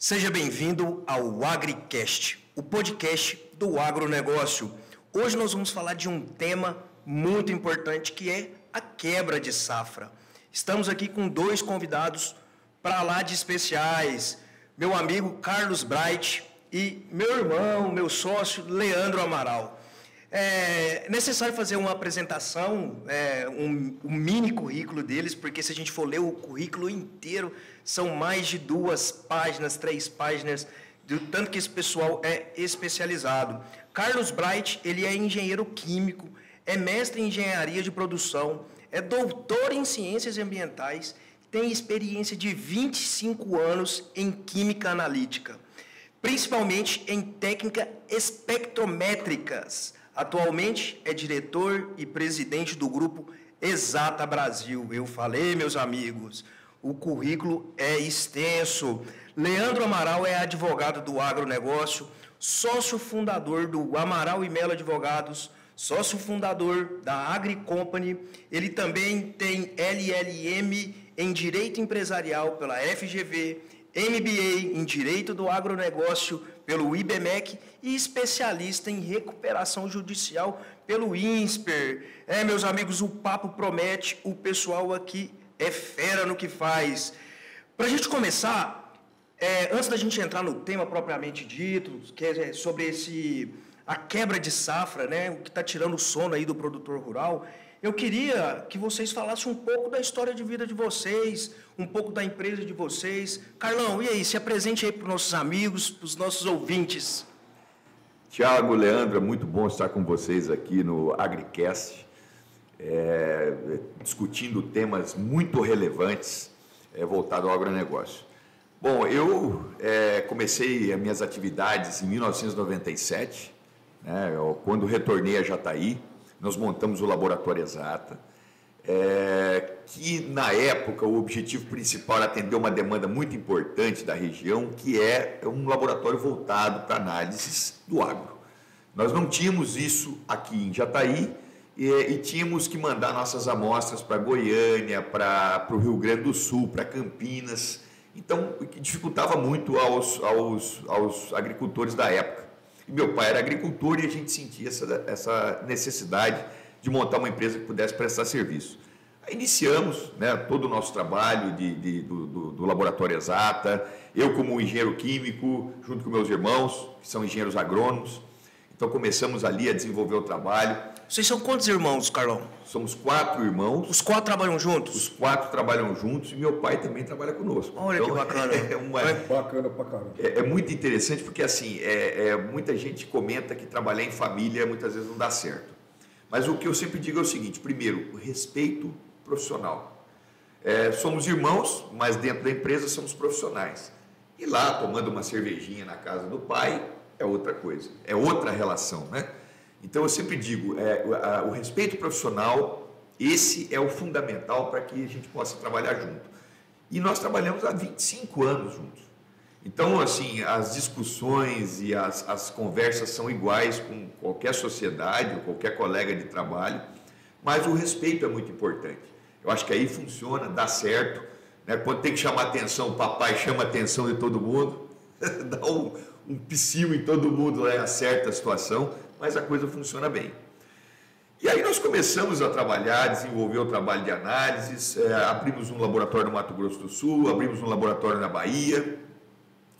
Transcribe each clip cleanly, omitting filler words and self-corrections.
Seja bem-vindo ao AgriCast, o podcast do agronegócio. Hoje nós vamos falar de um tema muito importante que é a quebra de safra. Estamos aqui com dois convidados para lá de especiais, meu amigo Carlos Bright e meu irmão, meu sócio Leandro Amaral. É necessário fazer uma apresentação, um mini currículo deles, porque se a gente for ler o currículo inteiro, são mais de 2 páginas, 3 páginas, do tanto que esse pessoal é especializado. Carlos Bright, ele é engenheiro químico, é mestre em engenharia de produção, é doutor em ciências ambientais, tem experiência de 25 anos em química analítica, principalmente em técnicas espectrométricas. Atualmente é diretor e presidente do grupo Exata Brasil. Eu falei, meus amigos, o currículo é extenso. Leandro Amaral é advogado do agronegócio, sócio fundador do Amaral e Melo Advogados, sócio fundador da Agri Company. Ele também tem LLM em Direito Empresarial pela FGV, MBA em Direito do Agronegócio pelo IBMEC e especialista em recuperação judicial pelo INSPER. Meus amigos, o papo promete, o pessoal aqui é fera no que faz. Para a gente começar, antes da gente entrar no tema propriamente dito, que é sobre a quebra de safra, né, o que está tirando o sono aí do produtor rural, eu queria que vocês falassem um pouco da história de vida de vocês, um pouco da empresa de vocês. Carlão, e aí, se apresente aí para os nossos amigos, para os nossos ouvintes. Tiago, Leandro, é muito bom estar com vocês aqui no AgriCast, discutindo temas muito relevantes voltados ao agronegócio. Bom, eu comecei as minhas atividades em 1997, né, quando retornei a Jataí. Nós montamos o Laboratório Exata, que na época o objetivo principal era atender uma demanda muito importante da região, que é um laboratório voltado para análises do agro. Nós não tínhamos isso aqui em Jataí e tínhamos que mandar nossas amostras para Goiânia, para o Rio Grande do Sul, para Campinas, então o que dificultava muito aos agricultores da época. E meu pai era agricultor e a gente sentia essa necessidade de montar uma empresa que pudesse prestar serviço. Aí iniciamos, né, todo o nosso trabalho do Laboratório Exata, eu como engenheiro químico, junto com meus irmãos, que são engenheiros agrônomos. Então começamos ali a desenvolver o trabalho. Vocês são quantos irmãos, Carlão? Somos 4 irmãos. Os 4 trabalham juntos? Os 4 trabalham juntos e meu pai também trabalha conosco. Olha então, que bacana. Bacana pra caramba. É muito interessante porque assim, muita gente comenta que trabalhar em família muitas vezes não dá certo. Mas o que eu sempre digo é o seguinte: primeiro, o respeito profissional. Somos irmãos, mas dentro da empresa somos profissionais. E lá, tomando uma cervejinha na casa do pai, é outra coisa, é outra relação, né? Então eu sempre digo, o respeito profissional, esse é o fundamental para que a gente possa trabalhar junto. E nós trabalhamos há 25 anos juntos. Então, assim, as discussões e as conversas são iguais com qualquer sociedade ou qualquer colega de trabalho, mas o respeito é muito importante. Eu acho que aí funciona, dá certo, né? Quando tem que chamar atenção, o papai chama a atenção de todo mundo, dá um psiu em todo mundo, né? Acerta a situação, mas a coisa funciona bem. E aí nós começamos a trabalhar, desenvolver o trabalho de análises, abrimos um laboratório no Mato Grosso do Sul, abrimos um laboratório na Bahia,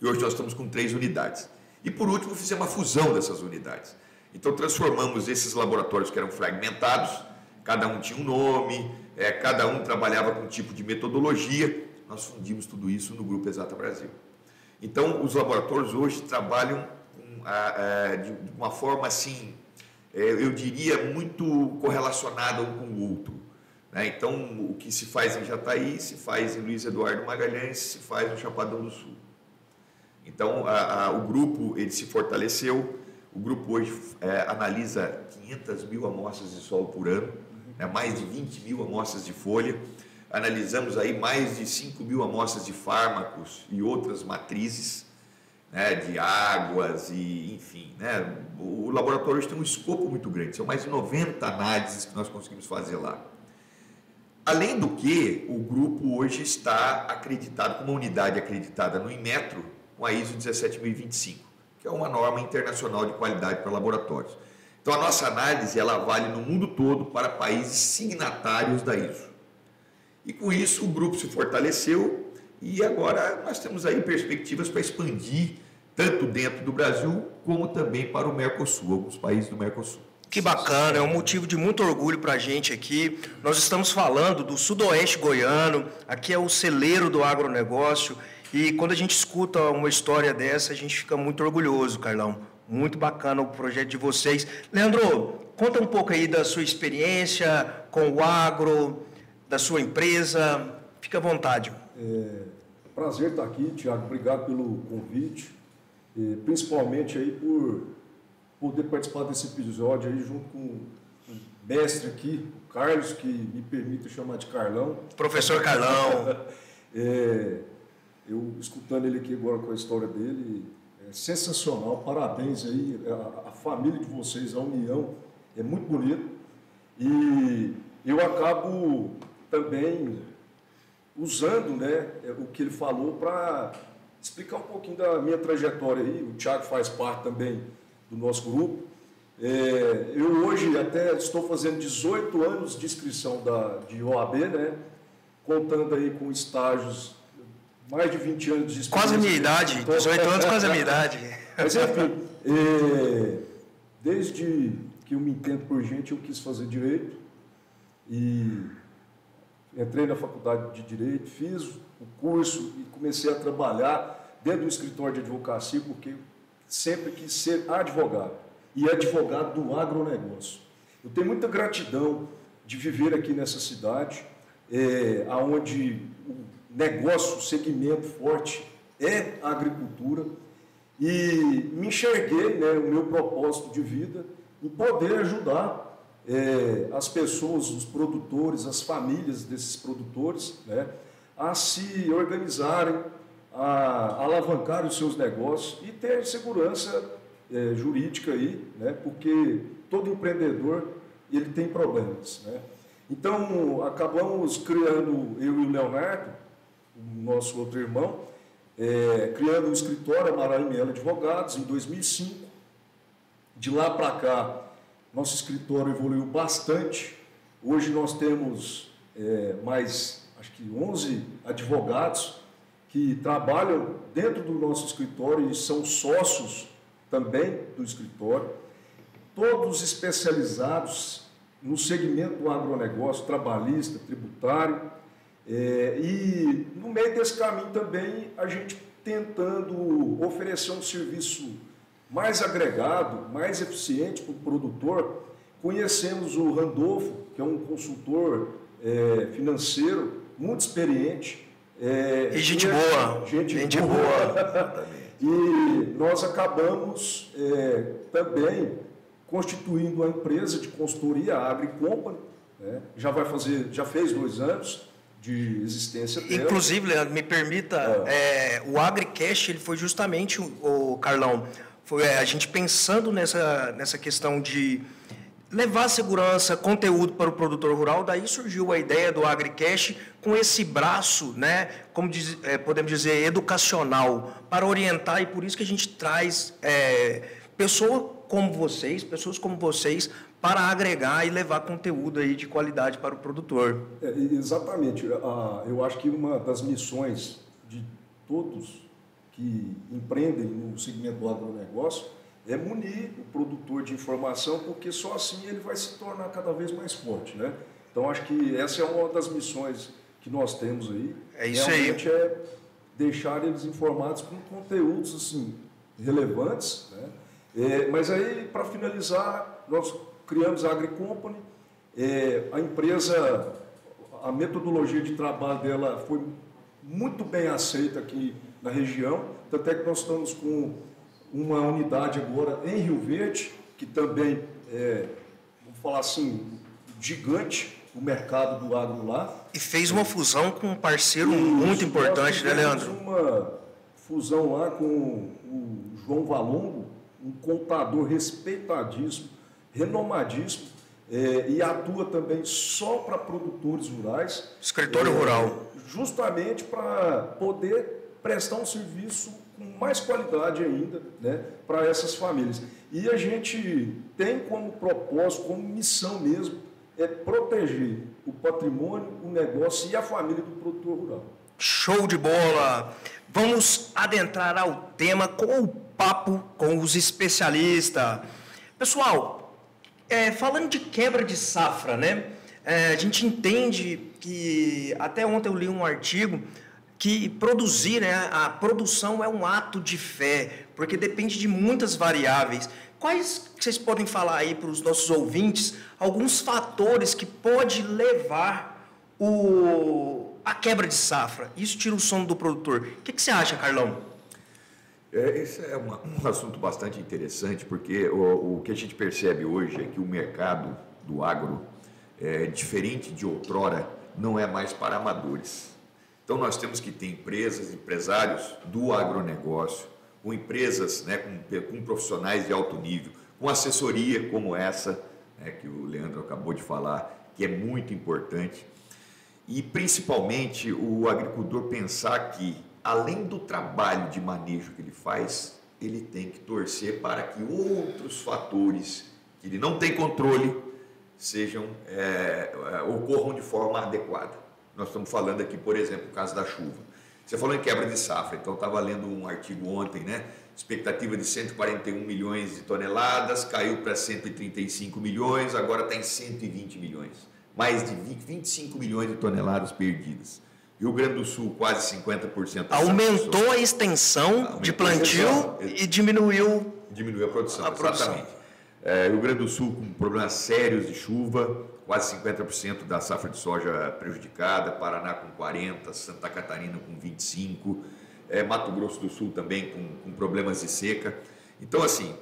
e hoje nós estamos com 3 unidades. E por último, fizemos uma fusão dessas unidades. Então transformamos esses laboratórios que eram fragmentados, cada um tinha um nome, cada um trabalhava com um tipo de metodologia, nós fundimos tudo isso no Grupo Exata Brasil. Então os laboratórios hoje trabalham de uma forma assim, eu diria, muito correlacionada um com o outro, né? Então, o que se faz em Jataí, se faz em Luiz Eduardo Magalhães, se faz no Chapadão do Sul. Então, o grupo ele se fortaleceu, o grupo hoje analisa 500 mil amostras de solo por ano, né? Mais de 20 mil amostras de folha, analisamos aí mais de 5 mil amostras de fármacos e outras matrizes, né, de águas e enfim, né, o laboratório hoje tem um escopo muito grande, são mais de 90 análises que nós conseguimos fazer lá. Além do que, o grupo hoje está acreditado, como uma unidade acreditada no Inmetro, com a ISO 17025, que é uma norma internacional de qualidade para laboratórios. Então, a nossa análise ela vale no mundo todo para países signatários da ISO. E com isso, o grupo se fortaleceu e agora nós temos aí perspectivas para expandir tanto dentro do Brasil como também para o Mercosul, alguns países do Mercosul. Que bacana, é um motivo de muito orgulho para a gente aqui. Nós estamos falando do sudoeste goiano, aqui é o celeiro do agronegócio, e quando a gente escuta uma história dessa, a gente fica muito orgulhoso, Carlão. Muito bacana o projeto de vocês. Leandro, conta um pouco aí da sua experiência com o agro, da sua empresa. Fica à vontade. Prazer estar aqui, Tiago. Obrigado pelo convite, principalmente aí por poder participar desse episódio aí junto com o mestre aqui, o Carlos, que me permite chamar de Carlão. Professor Carlão. Eu escutando ele aqui agora com a história dele, é sensacional, parabéns aí, a família de vocês, a união, é muito bonito. E eu acabo também usando, né, o que ele falou para explicar um pouquinho da minha trajetória aí. O Thiago faz parte também do nosso grupo. Eu hoje até estou fazendo 18 anos de inscrição de OAB, né? Contando aí com estágios, mais de 20 anos de experiência. Quase a minha idade, 18 anos quase a minha idade. Mas enfim, desde que eu me entendo por gente, eu quis fazer Direito e entrei na faculdade de Direito, fiz o curso e comecei a trabalhar dentro do escritório de advocacia, porque sempre quis ser advogado, e advogado do agronegócio. Eu tenho muita gratidão de viver aqui nessa cidade, onde o negócio, o segmento forte é a agricultura, e me enxerguei, né, o meu propósito de vida, em poder ajudar as pessoas, os produtores, as famílias desses produtores, né, a se organizarem, a alavancar os seus negócios e ter segurança jurídica aí, né? Porque todo empreendedor ele tem problemas, né? Então acabamos criando, eu e o Leonardo, o nosso outro irmão, criando um escritório Amaral e Melo Advogados em 2005. De lá para cá nosso escritório evoluiu bastante. Hoje nós temos mais, acho que 11 advogados que trabalham dentro do nosso escritório e são sócios também do escritório, todos especializados no segmento do agronegócio, trabalhista, tributário, e no meio desse caminho também a gente tentando oferecer um serviço mais agregado, mais eficiente para o produtor. Conhecemos o Randolfo, que é um consultor financeiro muito experiente, e gente boa. Gente boa. E nós acabamos também constituindo uma empresa de consultoria, a AgriCompany, né? Já fez 2 anos de existência dela. Inclusive, Leandro, me permita, o AgriCast ele foi justamente, o Carlão, foi a gente pensando nessa questão de levar segurança, conteúdo para o produtor rural. Daí surgiu a ideia do AgriCast com esse braço, né, como podemos dizer, educacional, para orientar, e por isso que a gente traz pessoas como vocês, para agregar e levar conteúdo aí de qualidade para o produtor. Exatamente. Eu acho que uma das missões de todos que empreendem no segmento do agronegócio é munir o produtor de informação, porque só assim ele vai se tornar cada vez mais forte, né? Então, acho que essa é uma das missões que nós temos aí. É isso realmente aí. É deixar eles informados com conteúdos assim, relevantes, né? Mas aí, para finalizar, nós criamos a AgriCompany. A empresa, a metodologia de trabalho dela foi muito bem aceita aqui na região, tanto é que nós estamos com uma unidade agora em Rio Verde, que também vamos falar assim, gigante, o mercado do agro lá. E fez uma fusão com um parceiro muito importante, né, Leandro? Uma fusão lá com o João Valongo, um contador respeitadíssimo, renomadíssimo, e atua também só para produtores rurais. Escritório rural. Justamente para poder prestar um serviço com mais qualidade ainda, né, para essas famílias. E a gente tem como propósito, como missão mesmo, proteger o patrimônio, o negócio e a família do produtor rural. Show de bola! Vamos adentrar ao tema com o papo com os especialistas. Pessoal, falando de quebra de safra, né? A gente entende que, até ontem eu li um artigo, que produzir, né, a produção é um ato de fé, porque depende de muitas variáveis. Quais que vocês podem falar aí para os nossos ouvintes, alguns fatores que pode levar a quebra de safra? Isso tira o sono do produtor. O que você acha, Carlão? Esse é um assunto bastante interessante, porque o que a gente percebe hoje é que o mercado do agro, diferente de outrora, não é mais para amadores. Então, nós temos que ter empresas, empresários do agronegócio, com empresas, né, com profissionais de alto nível, com assessoria como essa, né, que o Leandro acabou de falar, que é muito importante. E, principalmente, o agricultor pensar que, além do trabalho de manejo que ele faz, ele tem que torcer para que outros fatores que ele não tem controle ocorram de forma adequada. Nós estamos falando aqui, por exemplo, o caso da chuva. Você falou em quebra de safra, então eu estava lendo um artigo ontem, né? Expectativa de 141 milhões de toneladas, caiu para 135 milhões, agora está em 120 milhões. Mais de 25 milhões de toneladas perdidas. Rio Grande do Sul, quase 50%. Aumentou a extensão de plantio e diminuiu a produção. Exatamente. Rio Grande do Sul com problemas sérios de chuva, quase 50% da safra de soja prejudicada, Paraná com 40%, Santa Catarina com 25%, Mato Grosso do Sul também com problemas de seca. Então, assim,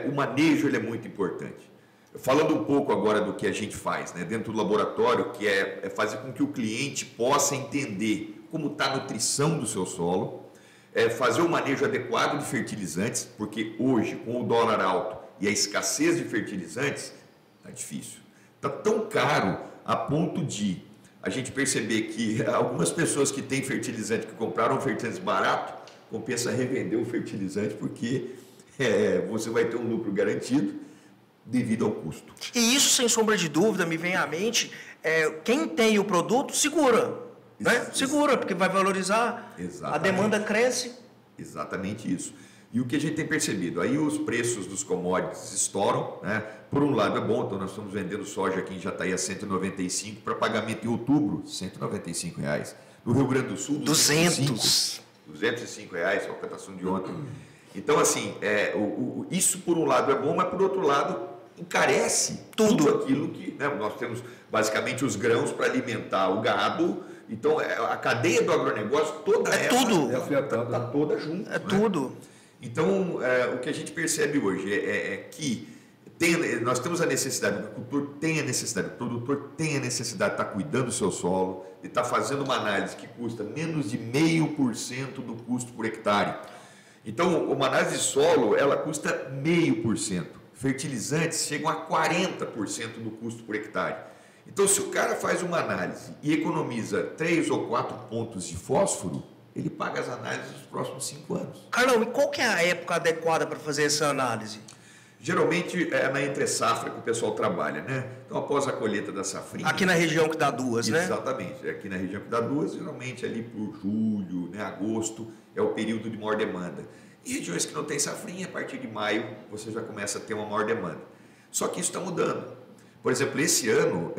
o manejo ele é muito importante. Falando um pouco agora do que a gente faz, né, dentro do laboratório, que é fazer com que o cliente possa entender como está a nutrição do seu solo, fazer o manejo adequado de fertilizantes, porque hoje, com o dólar alto e a escassez de fertilizantes, está difícil. Está tão caro a ponto de a gente perceber que algumas pessoas que têm fertilizante, que compraram fertilizante barato, compensa revender o fertilizante, porque você vai ter um lucro garantido devido ao custo. E isso, sem sombra de dúvida, me vem à mente, quem tem o produto, segura. Né? Segura, porque vai valorizar, a demanda cresce. Exatamente isso. E o que a gente tem percebido? Aí os preços dos commodities estouram, né? Por um lado é bom, então nós estamos vendendo soja aqui em Jataí a 195, para pagamento em outubro, R$ 195. No Rio Grande do Sul, 205 reais, a cotação de ontem. Então, assim, isso por um lado é bom, mas por outro lado encarece tudo aquilo que, né, nós temos basicamente os grãos para alimentar o gado. Então, a cadeia do agronegócio toda está toda junto. É, né? Tudo. Então, o que a gente percebe hoje é que nós temos a necessidade, o agricultor tem a necessidade, o produtor tem a necessidade de estar cuidando do seu solo, de estar fazendo uma análise que custa menos de 0,5% do custo por hectare. Então, uma análise de solo, ela custa 0,5%. Fertilizantes chegam a 40% do custo por hectare. Então, se o cara faz uma análise e economiza 3 ou 4 pontos de fósforo, ele paga as análises nos próximos 5 anos. Carlão, e qual que é a época adequada para fazer essa análise? Geralmente é na entre-safra que o pessoal trabalha, né? Então, após a colheita da safrinha... Aqui na região que dá duas, né? Exatamente. Aqui na região que dá duas, geralmente ali por julho, né, agosto, é o período de maior demanda. Em regiões que não tem safrinha, a partir de maio, você já começa a ter uma maior demanda. Só que isso está mudando. Por exemplo, esse ano,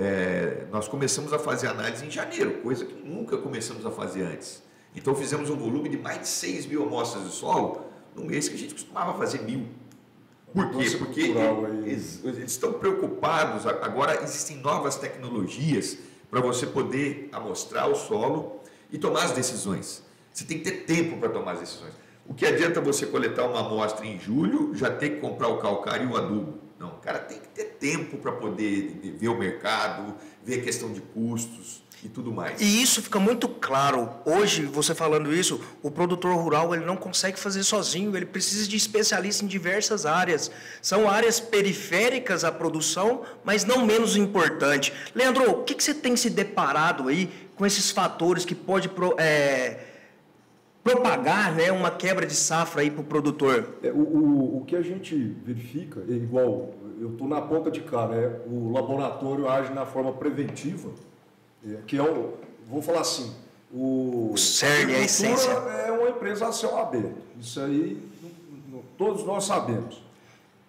nós começamos a fazer análise em janeiro, coisa que nunca começamos a fazer antes. Então, fizemos um volume de mais de 6 mil amostras de solo, num mês que a gente costumava fazer 1.000. Por quê? Porque eles estão preocupados. Agora existem novas tecnologias para você poder amostrar o solo e tomar as decisões. Você tem que ter tempo para tomar as decisões. O que adianta você coletar uma amostra em julho, já ter que comprar o calcário e o adubo? Não, o cara tem que ter tempo para poder ver o mercado, ver a questão de custos e tudo mais. E isso fica muito claro. Hoje, você falando isso, o produtor rural ele não consegue fazer sozinho, ele precisa de especialistas em diversas áreas. São áreas periféricas à produção, mas não menos importante. Leandro, o que você tem se deparado aí com esses fatores que pode propagar, né, uma quebra de safra aí para o produtor? O que a gente verifica, é igual, eu estou na ponta de cá, né? O laboratório age na forma preventiva, que é vou falar assim, o cerne, a essência. É uma empresa a céu aberto. Isso aí todos nós sabemos.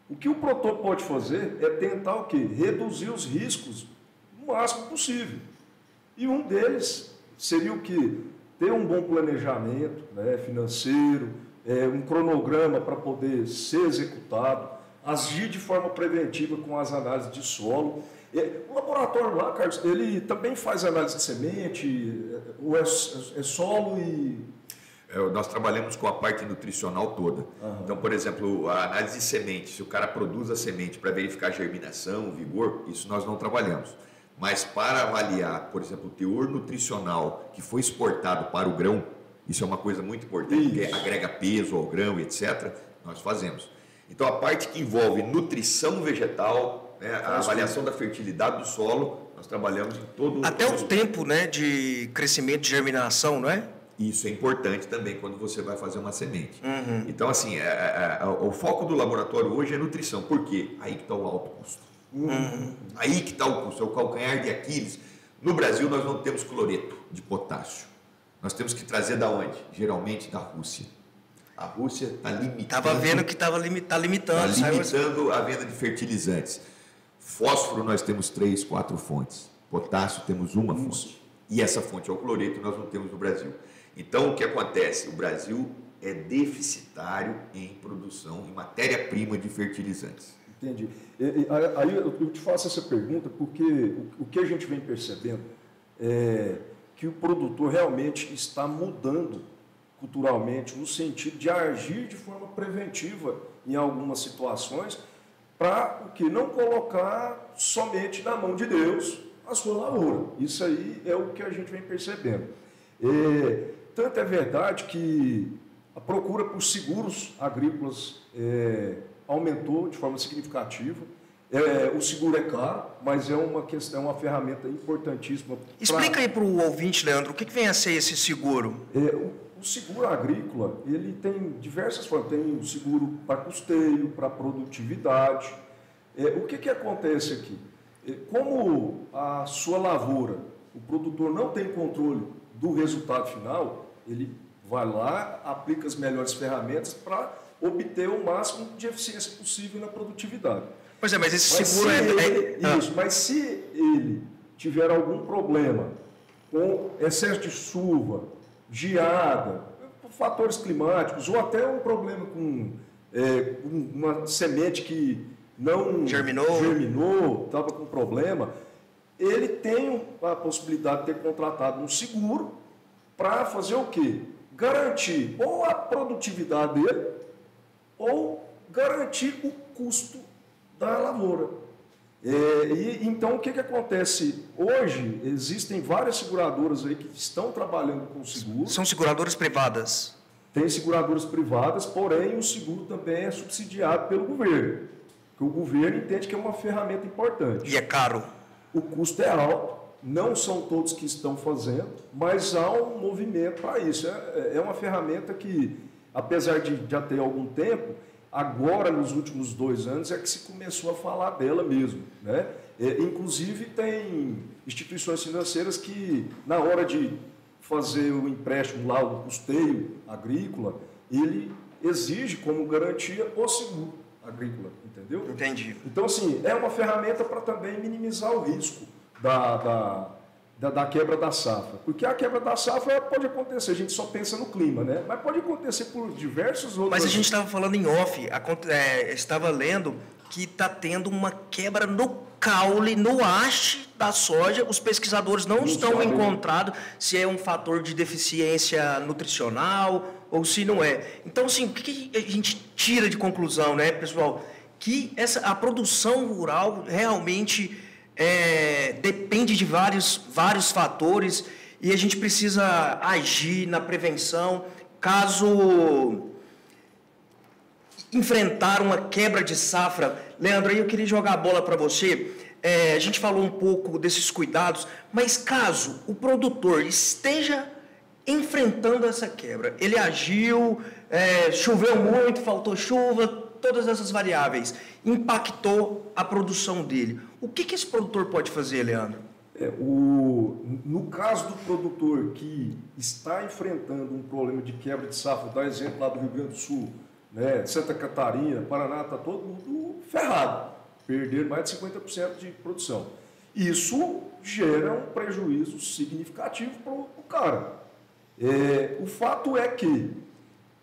O que o produtor pode fazer é tentar o quê? Reduzir os riscos o máximo possível. E um deles seria o quê? Ter um bom planejamento, né, financeiro, um cronograma para poder ser executado, agir de forma preventiva com as análises de solo. O laboratório lá, Carlos, ele também faz análise de semente, ou é solo e... Nós trabalhamos com a parte nutricional toda. Uhum. Então, por exemplo, a análise de semente, se o cara produz a semente para verificar a germinação, o vigor, isso nós não trabalhamos. Mas para avaliar, por exemplo, o teor nutricional que foi exportado para o grão, isso é uma coisa muito importante, porque agrega peso ao grão, etc., nós fazemos. Então, a parte que envolve nutrição vegetal, né, a avaliação da fertilidade do solo, nós trabalhamos em todo... Até o tempo, né, de crescimento, de germinação, não é? Isso é importante também quando você vai fazer uma semente. Uhum. Então, assim, o foco do laboratório hoje é nutrição. Por quê? Aí que está o alto custo. Uhum. Aí que está o custo, é o calcanhar de Aquiles. No Brasil, nós não temos cloreto de potássio. Nós temos que trazer da onde? Geralmente da Rússia. A Rússia está limitando... Estava vendo que está limitando. Está limitando a venda de fertilizantes. Fósforo nós temos 3, 4 fontes. Potássio temos uma fonte. E essa fonte é o cloreto, nós não temos no Brasil. Então, o que acontece? O Brasil é deficitário em produção, em matéria-prima de fertilizantes. Entendi. Aí eu te faço essa pergunta porque o que a gente vem percebendo é que o produtor realmente está mudando culturalmente no sentido de agir de forma preventiva em algumas situações para o que não colocar somente na mão de Deus a sua lavoura. Isso aí é o que a gente vem percebendo. Tanto é verdade que a procura por seguros agrícolas aumentou de forma significativa. O seguro é caro, mas é uma questão, é uma ferramenta importantíssima. Explica aí para o ouvinte, Leandro, o que vem a ser esse seguro? O seguro agrícola, ele tem diversas formas. Tem o seguro para custeio, para produtividade. O que acontece aqui? Como a sua lavoura, o produtor não tem controle do resultado final, ele vai lá, aplica as melhores ferramentas para obter o máximo de eficiência possível na produtividade. Pois é, mas esse seguro mas se ele tiver algum problema com excesso de chuva, geada, fatores climáticos, ou até um problema com uma semente que não germinou, estava com problema, ele tem a possibilidade de ter contratado um seguro para fazer o quê? Garantir ou a produtividade dele ou garantir o custo da lavoura. Então, o que acontece? Hoje, existem várias seguradoras aí que estão trabalhando com seguro. São seguradoras privadas? Tem seguradoras privadas, porém, o seguro também é subsidiado pelo governo. Porque o governo entende que é uma ferramenta importante. E é caro? O custo é alto, não são todos que estão fazendo, mas há um movimento para isso. É uma ferramenta que, apesar de já ter algum tempo, agora, nos últimos 2 anos, é que se começou a falar dela mesmo, né? Inclusive, tem instituições financeiras que, na hora de fazer o empréstimo lá, o custeio agrícola, ele exige como garantia o seguro agrícola, entendeu? Entendi. Então, assim, é uma ferramenta para também minimizar o risco da quebra da safra. Porque a quebra da safra pode acontecer, a gente só pensa no clima, né? Mas pode acontecer por diversos outros... Mas a gente estava falando em off, estava lendo que está tendo uma quebra no caule, no haste da soja. Os pesquisadores não estão encontrando se é um fator de deficiência nutricional ou se não é. Então, assim, o que a gente tira de conclusão, né, pessoal? Que a produção rural realmente depende de vários fatores e a gente precisa agir na prevenção caso enfrentar uma quebra de safra. Leandro, aí eu queria jogar a bola para você. A gente falou um pouco desses cuidados, mas caso o produtor esteja enfrentando essa quebra. Ele agiu, choveu muito, faltou chuva, todas essas variáveis. Impactou a produção dele. O que esse produtor pode fazer, Leandro? No caso do produtor que está enfrentando um problema de quebra de safra, dá exemplo lá do Rio Grande do Sul, né, Santa Catarina, Paraná, está todo mundo ferrado, perder mais de 50% de produção. Isso gera um prejuízo significativo para o cara. O fato é que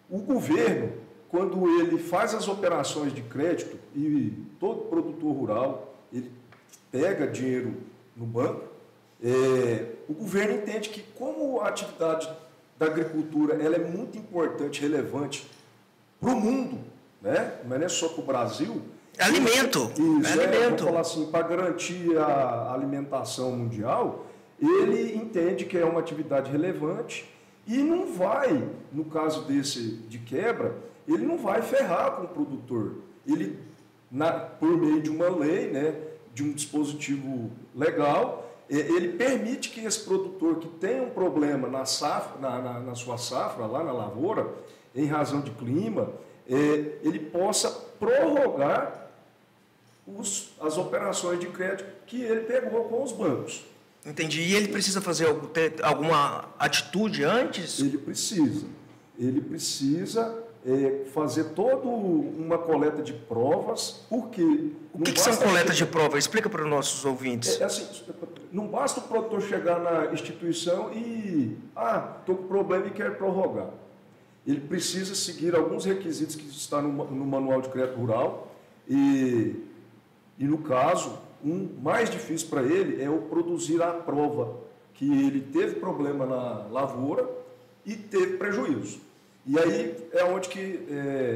o governo, quando ele faz as operações de crédito, e todo produtor rural, ele pega dinheiro no banco, o governo entende que como a atividade da agricultura ela é muito importante, relevante para o mundo, né? Não é só para o Brasil. É alimento. Isso, alimento. Vamos falar assim, para garantir a alimentação mundial, ele entende que é uma atividade relevante e não vai, no caso desse de quebra, ele não vai ferrar com o produtor. Ele, por meio de uma lei, né, de um dispositivo legal, ele permite que esse produtor que tem um problema na safra, na sua safra, lá na lavoura, em razão de clima, ele possa prorrogar as operações de crédito que ele pegou com os bancos. Entendi. E ele precisa ter alguma atitude antes? Ele precisa fazer toda uma coleta de provas, porque... O que são coletas de prova? Explica para os nossos ouvintes. Assim, não basta o produtor chegar na instituição e... estou com problema e quero prorrogar. Ele precisa seguir alguns requisitos que estão no Manual de Crédito Rural e no caso, mais difícil para ele é o produzir a prova que ele teve problema na lavoura e teve prejuízo. E aí é onde que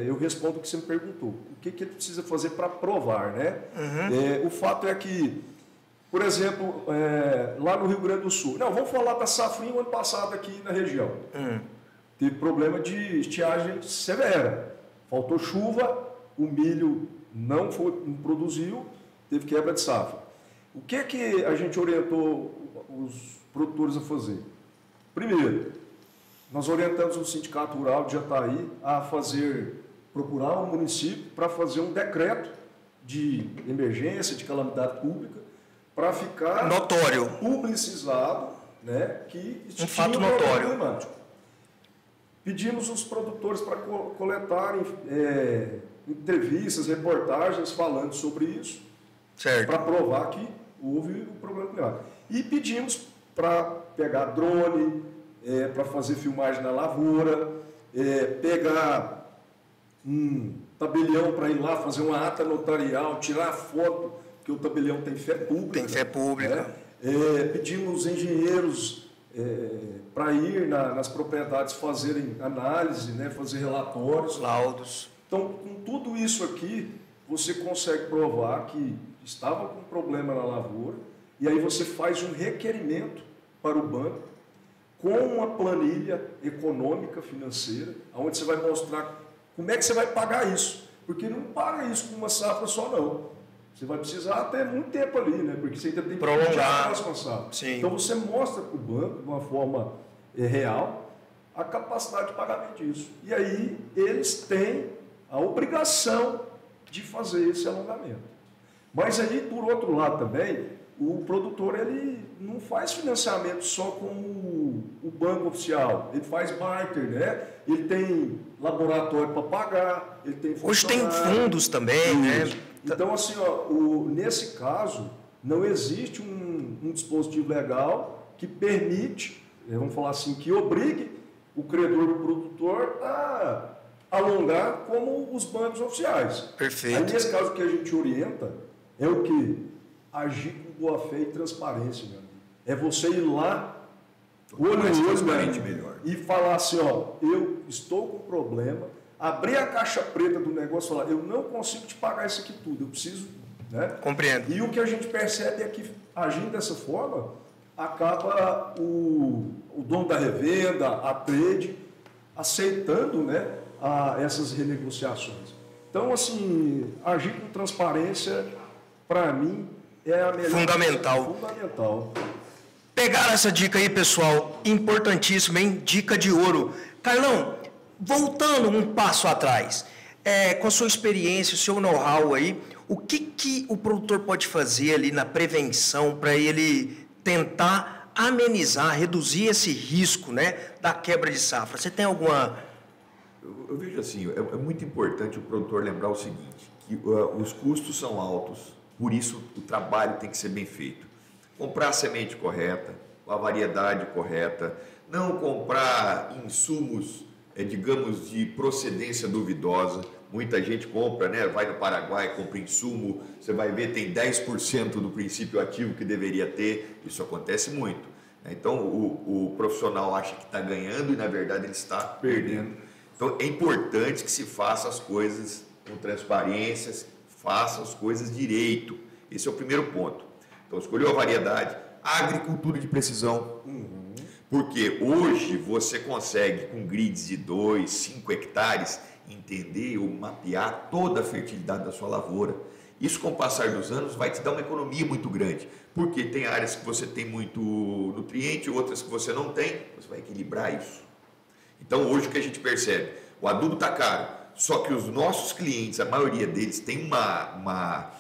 eu respondo o que você me perguntou. O que ele precisa fazer para provar, né? O fato é que, por exemplo, lá no Rio Grande do Sul, vamos falar da safrinha ano passado aqui na região. Teve problema de estiagem severa. Faltou chuva, o milho não produziu, teve quebra de safra. O que a gente orientou os produtores a fazer? Primeiro, nós orientamos o Sindicato Rural de Jataí a procurar um município para fazer um decreto de emergência, de calamidade pública, para ficar notório, publicizado, né, que um fato notório. Climático. Pedimos os produtores para coletarem entrevistas, reportagens falando sobre isso, para provar que houve o problema climático. E pedimos para pegar drone, para fazer filmagem na lavoura, pegar um tabelião para ir lá fazer uma ata notarial, tirar foto, porque o tabelião tem fé pública. Tem fé pública. Pedimos engenheiros para ir nas propriedades fazerem análise, né, fazer relatórios. Laudos. Então, com tudo isso aqui, você consegue provar que estava com problema na lavoura, e aí você faz um requerimento para o banco com uma planilha econômica, financeira, onde você vai mostrar como é que você vai pagar isso. Porque não paga isso com uma safra só, não. Você vai precisar ter muito tempo ali, né? Porque você ainda tem que prolongar a próxima safra. Sim. Então, você mostra para o banco, de uma forma real, a capacidade de pagamento disso. E aí, eles têm a obrigação de fazer esse alongamento. Mas aí, por outro lado também, o produtor ele não faz financiamento só com o banco oficial, ele faz barter, né? Ele tem laboratório para pagar, ele tem hoje tem fundos também, né? Então, assim, nesse caso, não existe um dispositivo legal que permite, vamos falar assim, que obrigue o credor do produtor a alongar como os bancos oficiais. Perfeito. Aí, nesse caso, o que a gente orienta é o quê? Agir com boa fé e transparência, meu amigo. É você ir lá, olho no olho, melhor, e falar assim, eu estou com problema, abrir a caixa preta do negócio e falar, eu não consigo te pagar isso aqui tudo, eu preciso, né? Compreendo. E o que a gente percebe é que, agindo dessa forma, acaba o dono da revenda, a trade, aceitando, né, essas renegociações. Então, assim, agir com transparência, para mim, é a melhor... Fundamental. Fundamental. Pegaram essa dica aí, pessoal, importantíssima, hein? Dica de ouro. Carlão, voltando um passo atrás, com a sua experiência, o seu know-how aí, o que o produtor pode fazer ali na prevenção para ele tentar amenizar, reduzir esse risco, né, da quebra de safra? Você tem alguma... Eu vejo assim, é muito importante o produtor lembrar o seguinte, que os custos são altos, por isso o trabalho tem que ser bem feito. Comprar a semente correta, a variedade correta, não comprar insumos, digamos, de procedência duvidosa. Muita gente compra, né? Vai no Paraguai, compra insumo, você vai ver, tem 10% do princípio ativo que deveria ter. Isso acontece muito. Então, o profissional acha que está ganhando e, na verdade, ele está perdendo. Então, é importante que se faça as coisas com transparência, faça as coisas direito. Esse é o primeiro ponto. Então, escolheu a variedade, a agricultura de precisão. Porque hoje você consegue, com grids de 2, 5 hectares, entender ou mapear toda a fertilidade da sua lavoura. Isso, com o passar dos anos, vai te dar uma economia muito grande. Porque tem áreas que você tem muito nutriente, outras que você não tem, você vai equilibrar isso. Então, hoje o que a gente percebe? O adubo está caro, só que os nossos clientes, a maioria deles, tem uma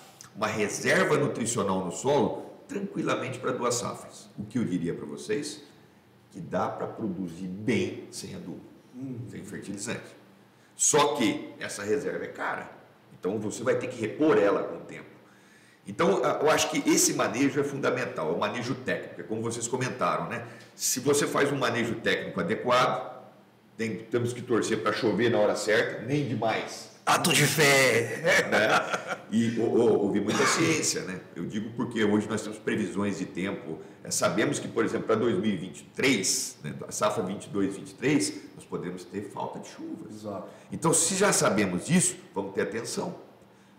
reserva nutricional no solo tranquilamente para 2 safras. O que eu diria para vocês? Que dá para produzir bem sem adubo, sem fertilizante. Só que essa reserva é cara, então você vai ter que repor ela com o tempo. Então, eu acho que esse manejo é fundamental, é o manejo técnico, é como vocês comentaram, né? Se você faz um manejo técnico adequado, temos que torcer para chover na hora certa, nem demais. Ato de fé! Né? E houve muita ciência, né? Eu digo porque hoje nós temos previsões de tempo. Sabemos que, por exemplo, para 2023, né, a safra 22-23, nós podemos ter falta de chuvas. Exato. Então, se já sabemos disso, vamos ter atenção.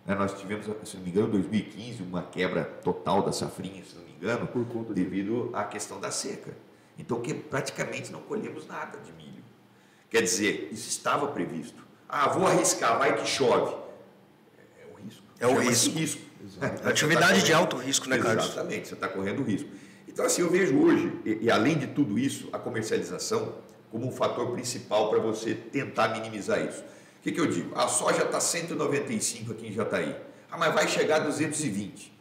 Nós tivemos, se não me engano, em 2015, uma quebra total da safrinha, se não me engano, devido à questão da seca. Então, que praticamente não colhemos nada de milho. Quer dizer, isso estava previsto. Vou arriscar, vai que chove. É o risco. É o risco. Atividade de alto risco, né, Carlos? Exatamente, você está correndo risco. Então, assim, eu vejo hoje, e além de tudo isso, a comercialização como um fator principal para você tentar minimizar isso. O que eu digo? A soja está 195 aqui em Jataí. Mas vai chegar a 220.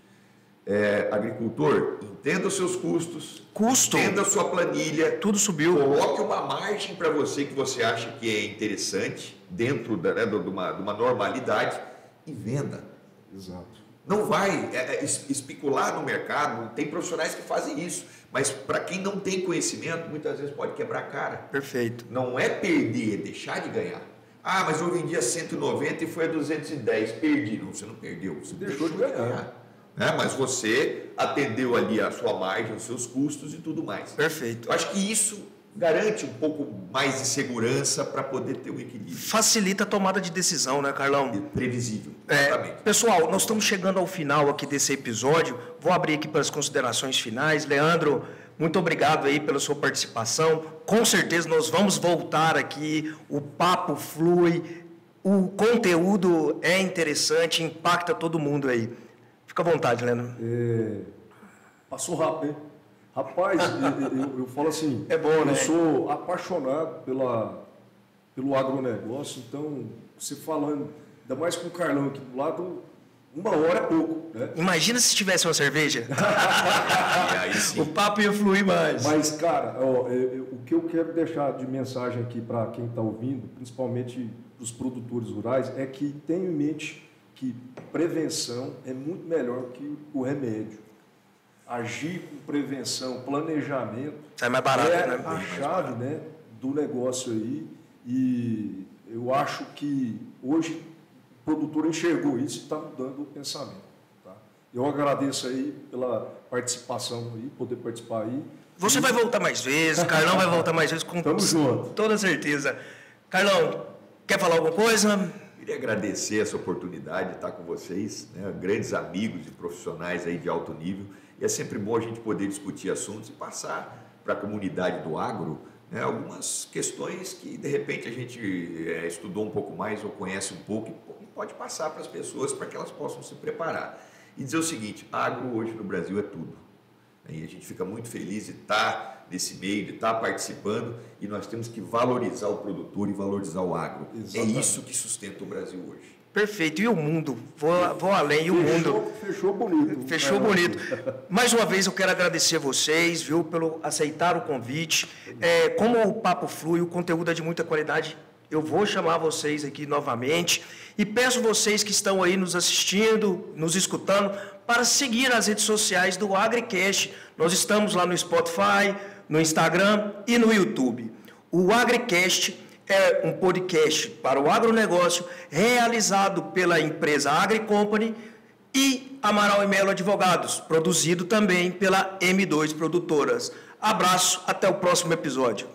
Agricultor, entenda os seus custos, entenda a sua planilha. Tudo subiu. Coloque uma margem para você que você acha que é interessante, dentro de uma normalidade, e venda. Exato. Não vai especular no mercado, tem profissionais que fazem isso, mas para quem não tem conhecimento, muitas vezes pode quebrar a cara. Perfeito. Não é perder, é deixar de ganhar. Mas eu vendi a 190 e foi a 210, perdi. Não, você não perdeu, você deixou de ganhar. Mas você atendeu ali a sua margem, os seus custos e tudo mais. Perfeito. Eu acho que isso garante um pouco mais de segurança para poder ter um equilíbrio. Facilita a tomada de decisão, né, Carlão? Previsível, exatamente. Pessoal, nós estamos chegando ao final aqui desse episódio. Vou abrir aqui para as considerações finais. Leandro, muito obrigado aí pela sua participação. Com certeza nós vamos voltar aqui, o papo flui, o conteúdo é interessante, impacta todo mundo aí. Fica à vontade, Leandro. Passou rápido, hein? Rapaz, eu falo assim, é bom, né? Eu sou apaixonado pelo agronegócio, então, você falando, ainda mais com o Carlão aqui do lado, 1 hora é pouco, né? Imagina se tivesse uma cerveja. Aí sim. O papo ia fluir mais. Mas, cara, o que eu quero deixar de mensagem aqui para quem está ouvindo, principalmente para os produtores rurais, é que tenham em mente que prevenção é muito melhor que o remédio. Agir com prevenção, planejamento, sai mais barato, né? A chave, né, do negócio aí. E eu acho que hoje o produtor enxergou isso e está mudando o pensamento. Tá? Eu agradeço aí pela participação aí, poder participar aí. Você vai voltar mais vezes, o Carlão vai voltar mais vezes, com toda certeza. Carlão, quer falar alguma coisa? Queria agradecer essa oportunidade de estar com vocês, né? Grandes amigos e profissionais aí de alto nível. E é sempre bom a gente poder discutir assuntos e passar para a comunidade do agro, né, algumas questões que, de repente, a gente estudou um pouco mais ou conhece um pouco e pode passar para as pessoas para que elas possam se preparar. E dizer o seguinte, agro hoje no Brasil é tudo. E a gente fica muito feliz de estar nesse meio, de estar participando, e nós temos que valorizar o produtor e valorizar o agro. Exatamente. É isso que sustenta o Brasil hoje. Perfeito. E o mundo? Vou além. E o mundo? Fechou bonito. Fechou bonito. Mais uma vez eu quero agradecer vocês, viu, pelo aceitar o convite. Como o papo flui, o conteúdo é de muita qualidade, eu vou chamar vocês aqui novamente e peço vocês que estão aí nos assistindo, nos escutando, para seguir as redes sociais do AgriCast. Nós estamos lá no Spotify, no Instagram e no YouTube. O AgriCast é um podcast para o agronegócio realizado pela empresa AgriCompany e Amaral e Melo Advogados, produzido também pela M2 Produtoras. Abraço, até o próximo episódio.